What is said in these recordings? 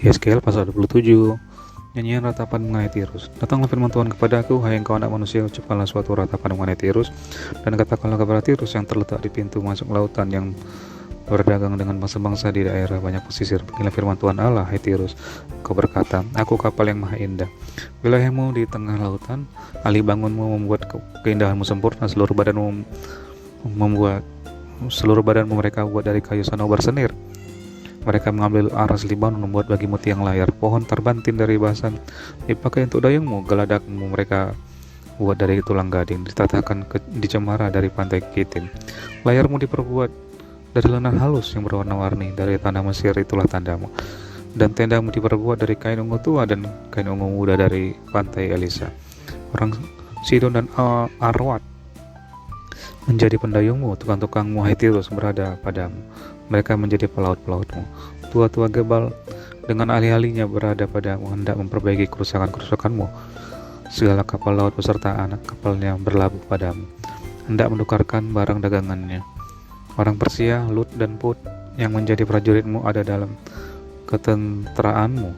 Yeskiel pasal 27. Nyanyian ratapan mengenai Tirus. Datanglah firman Tuhan kepadaku, hai engkau anak manusia, ucapkanlah suatu ratapan mengenai Tirus, dan katakanlah kepada Tirus yang terletak di pintu masuk lautan, yang berdagang dengan bangsa-bangsa di daerah banyak pesisir. Beginilah firman Tuhan Allah, hai Tirus, kau berkata, aku kapal yang maha indah, wilayahmu di tengah lautan, alih bangunmu membuat keindahanmu sempurna, seluruh badanmu mereka buat dari kayu sanobar senir. Mereka mengambil aras Libanon membuat bagimu tiang layar, pohon terbantin dari basan dipakai untuk dayungmu, geladakmu mereka buat dari tulang gading, ditatakan di cemara dari pantai Kitim. Layarmu diperbuat dari lenan halus yang berwarna-warni, dari tanah Mesir itulah tandamu. Dan tendamu diperbuat dari kain ungu tua dan kain ungu muda dari pantai Elisa. Orang Sidon dan Arwad menjadi pendayungmu, tukang-tukangmu hai Tirus berada padamu. Mereka menjadi pelaut-pelautmu. Tua-tua Gebal dengan alih-alihnya berada padamu, hendak memperbaiki kerusakan-kerusakanmu. Segala kapal laut beserta anak kapalnya berlabuh padamu, hendak menukarkan barang dagangannya. Orang Persia, Lut dan Put yang menjadi prajuritmu ada dalam ketenteraanmu.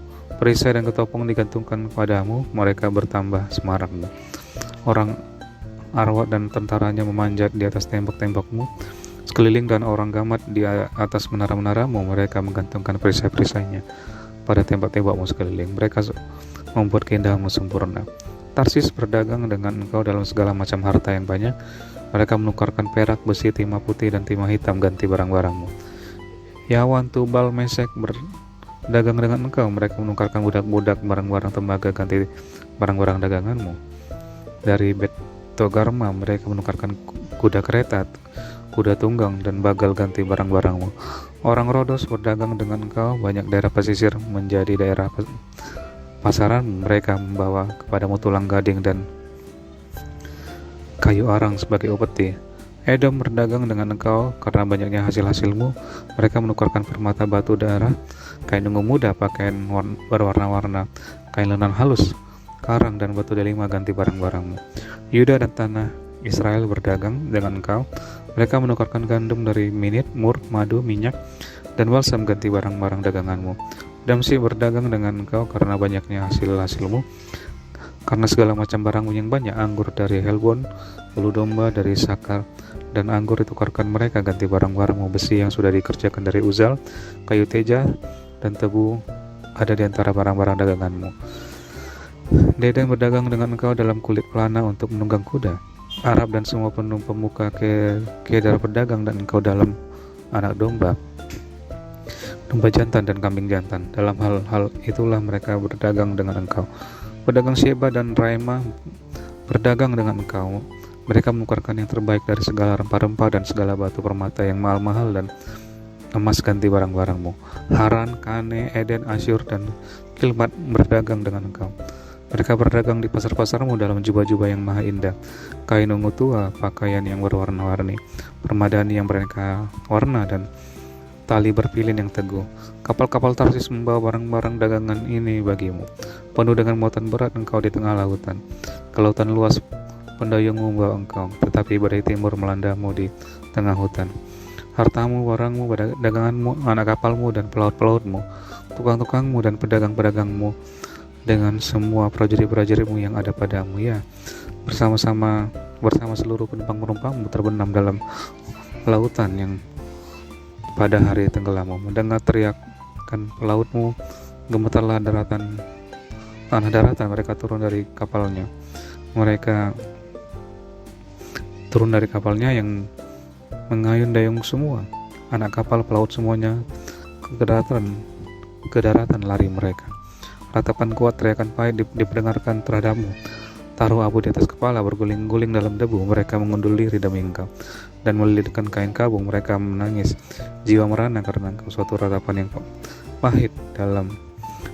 Perisai dan ketopong digantungkan padamu, mereka bertambah semarakmu. Orang Arwad dan tentaranya memanjat di atas tembok-tembokmu sekeliling, dan orang Gamat di atas menara-menaramu, mereka menggantungkan perisai-perisainya pada tembok-tembokmu sekeliling. Mereka membuat keindahanmu sempurna. Tarsis berdagang dengan engkau dalam segala macam harta yang banyak. Mereka menukarkan perak, besi, timah putih, dan timah hitam ganti barang-barangmu. Yawan, Tubal, Mesek berdagang dengan engkau. Mereka menukarkan budak-budak barang-barang tembaga ganti barang-barang daganganmu. Dari Togarma mereka menukarkan kuda kereta, kuda tunggang, dan bagal ganti barang-barangmu. Orang Rodos berdagang dengan engkau, banyak daerah pesisir menjadi daerah pasaran. Mereka membawa kepadamu tulang gading dan kayu arang sebagai upeti. Edom berdagang dengan engkau karena banyaknya hasil-hasilmu. Mereka menukarkan permata, batu darah, kain ungu muda, pakaian berwarna-warna, kain lenan halus, karang, dan batu delima ganti barang-barangmu. Yuda dan tanah Israel berdagang dengan engkau. Mereka menukarkan gandum dari Minit, mur, madu, minyak, dan balsam ganti barang-barang daganganmu. Damsi berdagang dengan engkau karena banyaknya hasil-hasilmu, karena segala macam barangmu yang banyak. Anggur dari Helbon, bulu domba dari Sakar, dan anggur ditukarkan mereka ganti barang-barangmu. Besi yang sudah dikerjakan dari Uzal, kayu teja, dan tebu ada di antara barang-barang daganganmu. Dedan berdagang dengan engkau dalam kulit pelana untuk menunggang kuda. Arab dan semua pemuka Kedar berdagang dan engkau dalam anak domba, domba jantan dan kambing jantan. Dalam hal-hal itulah mereka berdagang dengan engkau. Pedagang Sheba dan Raima berdagang dengan engkau. Mereka menukarkan yang terbaik dari segala rempah-rempah dan segala batu permata yang mahal-mahal dan emas ganti barang-barangmu. Haran, Kane, Eden, Asyur, dan Kilmat berdagang dengan engkau. Mereka berdagang di pasar-pasarmu dalam jubah-jubah yang maha indah, kain ungu tua, pakaian yang berwarna-warni, permadani yang beraneka warna, dan tali berpilin yang teguh. Kapal-kapal Tarsis membawa barang-barang dagangan ini bagimu. Penuh dengan muatan berat engkau di tengah lautan. Ke lautan luas pendayungmu membawa engkau, tetapi badai timur melandamu di tengah hutan. Hartamu, barangmu, daganganmu, anak kapalmu, dan pelaut-pelautmu, tukang-tukangmu, dan pedagang-pedagangmu, dengan semua prajurit-prajuritmu yang ada padamu, ya, bersama seluruh penumpang-penumpangmu terbenam dalam lautan yang pada hari tenggelammu. Mendengar teriakan pelautmu, gemetarlah tanah daratan. Mereka turun dari kapalnya yang mengayun dayung semua. Anak kapal, pelaut semuanya ke daratan lari mereka. Ratapan kuat, teriakan pahit diperdengarkan terhadapmu. Taruh abu di atas kepala, berguling-guling dalam debu. Mereka mengundul diri demi engkau dan melilitkan kain kabung. Mereka menangis jiwa merana karena engkau, suatu ratapan yang pahit dalam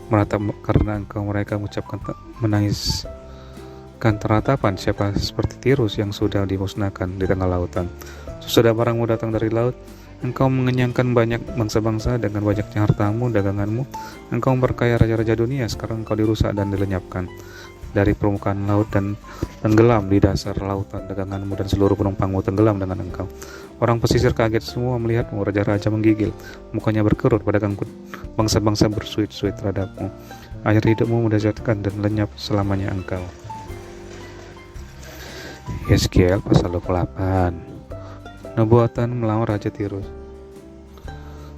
meratap karena engkau. Mereka mengucapkan menangiskan teratapan. Siapa seperti Tirus yang sudah dimusnahkan di tengah lautan. Sesudah barangmu datang dari laut, engkau mengenyangkan banyak bangsa-bangsa dengan banyaknya hartamu, daganganmu. Engkau memperkaya raja-raja dunia. Sekarang engkau dirusak dan dilenyapkan. dari permukaan laut dan tenggelam di dasar lautan. Daganganmu dan seluruh penumpangmu tenggelam dengan engkau. Orang pesisir kaget semua melihatmu. Raja-raja menggigil, mukanya berkerut. Pedagang bangsa-bangsa bersuit-suit terhadapmu. Air hidupmu mendesatkan dan lenyap selamanya engkau. Yeskiel pasal 28. Nubuatan melawan Raja Tirus.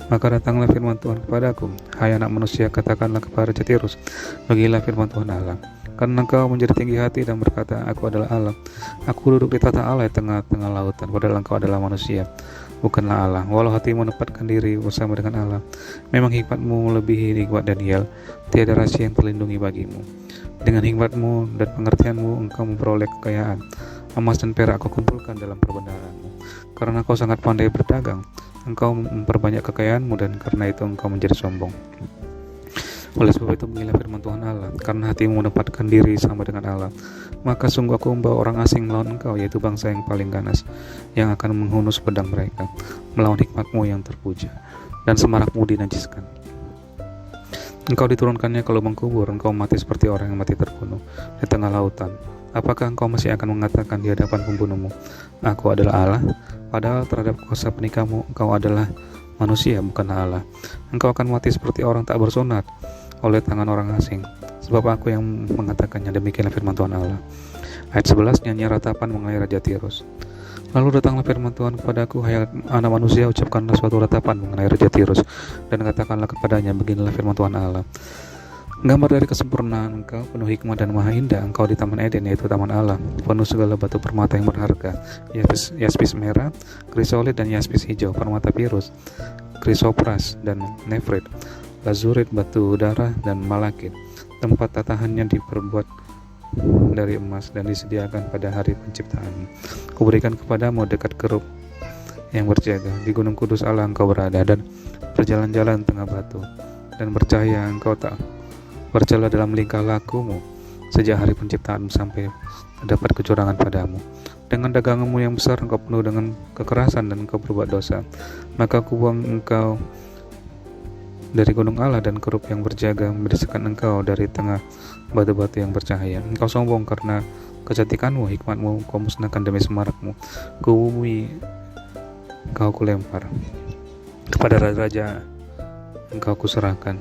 Maka datanglah firman Tuhan kepadaku, hai anak manusia, katakanlah kepada Raja Tirus, beginilah firman Tuhan Allah. Karena engkau menjadi tinggi hati dan berkata, aku adalah Allah. Aku duduk di tata Allah di tengah-tengah lautan, padahal engkau adalah manusia, bukanlah Allah. Walau hatimu menempatkan diri bersama dengan Allah, memang hikmatmu melebihi hikmat Daniel, tiada rahasia yang terlindungi bagimu. Dengan hikmatmu dan pengertianmu engkau memperoleh kekayaan. Emas dan perak kau kumpulkan dalam perbendaharanmu. Karena kau sangat pandai berdagang, engkau memperbanyak kekayaanmu, dan karena itu engkau menjadi sombong. Oleh sebab itu beginilah firman Tuhan Allah, karena hatimu menempatkan diri sama dengan Allah, maka sungguh aku membawa orang asing melawan engkau, yaitu bangsa yang paling ganas, yang akan menghunus pedang mereka, melawan hikmatmu yang terpuja, dan semarakmu dinajiskan. Engkau diturunkannya ke lubang kubur, engkau mati seperti orang yang mati terbunuh di tengah lautan. Apakah engkau masih akan mengatakan di hadapan pembunuhmu, aku adalah Allah? Padahal terhadap kuasa penikahmu, engkau adalah manusia, bukanlah Allah. Engkau akan mati seperti orang tak bersunat oleh tangan orang asing, sebab aku yang mengatakannya. Demikianlah firman Tuhan Allah. Ayat 11, nyanyi ratapan mengenai Raja Tirus. Lalu datanglah firman Tuhan kepadaku, hai anak manusia, ucapkanlah suatu ratapan mengenai Raja Tirus, dan katakanlah kepadanya, beginilah firman Tuhan Allah. Gambar dari kesempurnaan engkau, penuh hikmat dan maha indah, engkau di Taman Eden, yaitu Taman Allah, penuh segala batu permata yang berharga, yaspis merah, krisolit dan yaspis hijau, permata pirus, krisopras dan nefrit, lazurit, batu darah dan malakit. Tempat tatahannya diperbuat dari emas dan disediakan pada hari penciptaan. Kuberikan kepadamu dekat kerup yang berjaga. Di gunung kudus Allah engkau berada, dan berjalan-jalan tengah batu, dan bercahaya engkau tak bercela dalam lingkah lakumu sejak hari penciptaan sampai terdapat kecurangan padamu. Dengan daganganmu yang besar engkau penuh dengan kekerasan dan engkau berbuat dosa. Maka aku buang engkau dari gunung Allah, dan kerup yang berjaga membersihkan engkau dari tengah batu-batu yang bercahaya. Engkau sombong karena kecantikanmu, hikmatmu kau musnahkan demi semarakmu. Ke bumi engkau kulempar, kepada raja-raja engkau kuserahkan,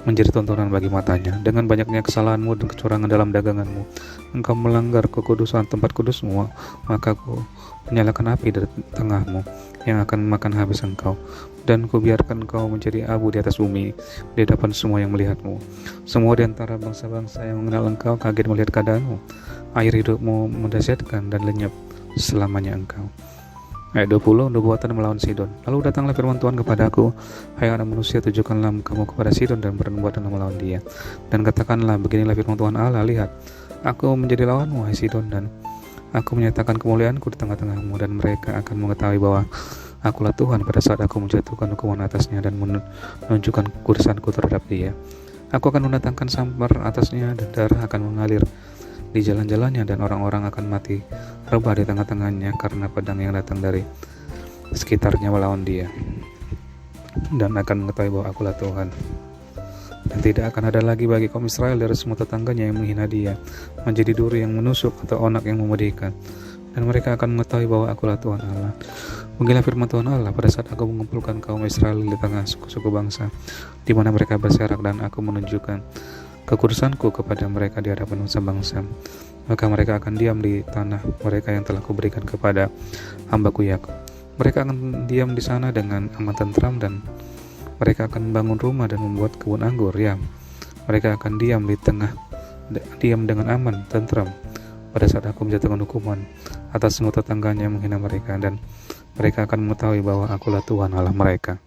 menjadi tontonan bagi matanya. Dengan banyaknya kesalahanmu dan kecurangan dalam daganganmu, engkau melanggar kekudusan tempat kudusmu, maka aku menyalakan api dari tengahmu yang akan memakan habis engkau, dan kubiarkan engkau menjadi abu di atas bumi di hadapan semua yang melihatmu. Semua di antara bangsa-bangsa yang mengenal engkau kaget melihat keadaanmu. Air hidupmu mendahsyatkan dan lenyap selamanya engkau. Ayat 20, nubuatan melawan Sidon. Lalu datanglah firman Tuhan kepadaku, hai anak manusia, tujukanlah kamu kepada Sidon dan bernubuatan melawan dia, dan katakanlah, beginilah firman Tuhan Allah, lihat, aku menjadi lawanmu, hai Sidon, dan aku menyatakan kemuliaanku di tengah-tengahmu, dan mereka akan mengetahui bahwa akulah Tuhan pada saat aku menjatuhkan hukuman atasnya dan menunjukkan kudusanku terhadap dia. Aku akan mendatangkan sampar atasnya, dan darah akan mengalir di jalan-jalannya, dan orang-orang akan mati rebah di tengah-tengahnya karena pedang yang datang dari sekitarnya melawan dia, dan akan mengetahui bahwa akulah Tuhan. Dan tidak akan ada lagi bagi kaum Israel dari semua tetangganya yang menghina dia, menjadi duri yang menusuk atau onak yang memedihkan, dan mereka akan mengetahui bahwa akulah Tuhan Allah. Beginilah firman Tuhan Allah, pada saat aku mengumpulkan kaum Israel di tengah suku-suku bangsa di mana mereka berserak, dan aku menunjukkan kekudusanku kepada mereka di hadapan bangsa-bangsa, maka mereka akan diam di tanah mereka yang telah kuberikan kepada hambaku Yakub. Mereka akan diam di sana dengan aman tentram, dan mereka akan membangun rumah dan membuat kebun anggur. Ya, mereka akan diam dengan aman tentram pada saat aku menjatuhkan hukuman atas semua tetangganya yang menghina mereka, dan mereka akan mengetahui bahwa akulah Tuhan Allah mereka.